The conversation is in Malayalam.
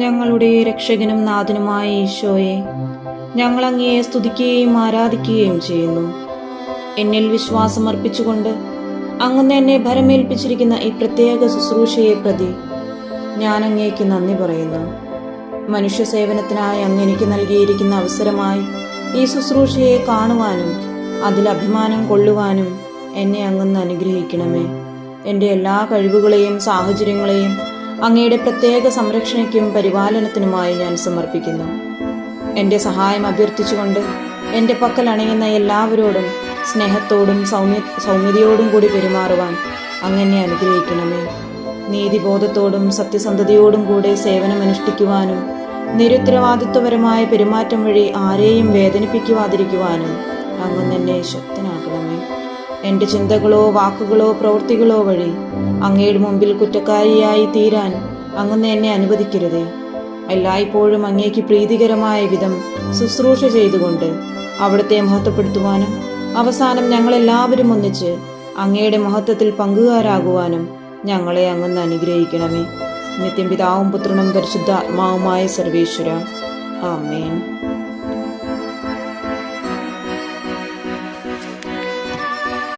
ഞങ്ങളുടെ രക്ഷകനും നാഥനുമായ ഈശോയെ, ഞങ്ങൾ അങ്ങയെ സ്തുതിക്കുകയും ആരാധിക്കുകയും ചെയ്യുന്നു. എന്നിൽ വിശ്വാസം അർപ്പിച്ചുകൊണ്ട് അങ്ങ് എന്നെ ഭരമേൽപ്പിച്ചിരിക്കുന്ന ഈ പ്രത്യേക ശുശ്രൂഷയെ പ്രതി ഞാൻ അങ്ങേക്ക് നന്ദി പറയുന്നു. മനുഷ്യ സേവനത്തിനായി അങ്ങ് എനിക്ക് നൽകിയിരിക്കുന്ന അവസരമായി ഈ ശുശ്രൂഷയെ കാണുവാനും അതിൽ അഭിമാനം കൊള്ളുവാനും എന്നെ അങ്ങ് അനുഗ്രഹിക്കണമേ. എൻ്റെ എല്ലാ കഴിവുകളെയും സാഹചര്യങ്ങളെയും അങ്ങയുടെ പ്രത്യേക സംരക്ഷണയ്ക്കും പരിപാലനത്തിനുമായി ഞാൻ സമർപ്പിക്കുന്നു. എൻ്റെ സഹായം അഭ്യർത്ഥിച്ചുകൊണ്ട് എൻ്റെ പക്കൽ അണയുന്ന എല്ലാവരോടും സ്നേഹത്തോടും സൗമ്യതയോടും കൂടി പെരുമാറുവാൻ അങ്ങനെ അനുഗ്രഹിക്കണമേ. നീതിബോധത്തോടും സത്യസന്ധതയോടും കൂടെ സേവനമനുഷ്ഠിക്കുവാനും നിരുത്തരവാദിത്വപരമായ പെരുമാറ്റം വഴി ആരെയും വേദനിപ്പിക്കുവാതിരിക്കുവാനും അങ്ങ് എന്നെ ശക്തനാക്കണമേ. എൻ്റെ ചിന്തകളോ വാക്കുകളോ പ്രവൃത്തികളോ വഴി അങ്ങയുടെ മുമ്പിൽ കുറ്റക്കാരിയായി തീരാൻ അങ്ങ് എന്നെ അനുവദിക്കരുതേ. എല്ലായ്പ്പോഴും അങ്ങേക്ക് പ്രീതികരമായ വിധം ശുശ്രൂഷ ചെയ്തുകൊണ്ട് അവിടുത്തെ മഹത്വപ്പെടുത്തുവാനും അവസാനം ഞങ്ങളെല്ലാവരും ഒന്നിച്ച് അങ്ങയുടെ മഹത്വത്തിൽ പങ്കുകാരാകുവാനും ഞങ്ങളെ അങ്ങ് അനുഗ്രഹിക്കണമേ. നിത്യം പിതാവും പുത്രനും പരിശുദ്ധാത്മാവുമായ സർവേശ്വര. ആമേൻ.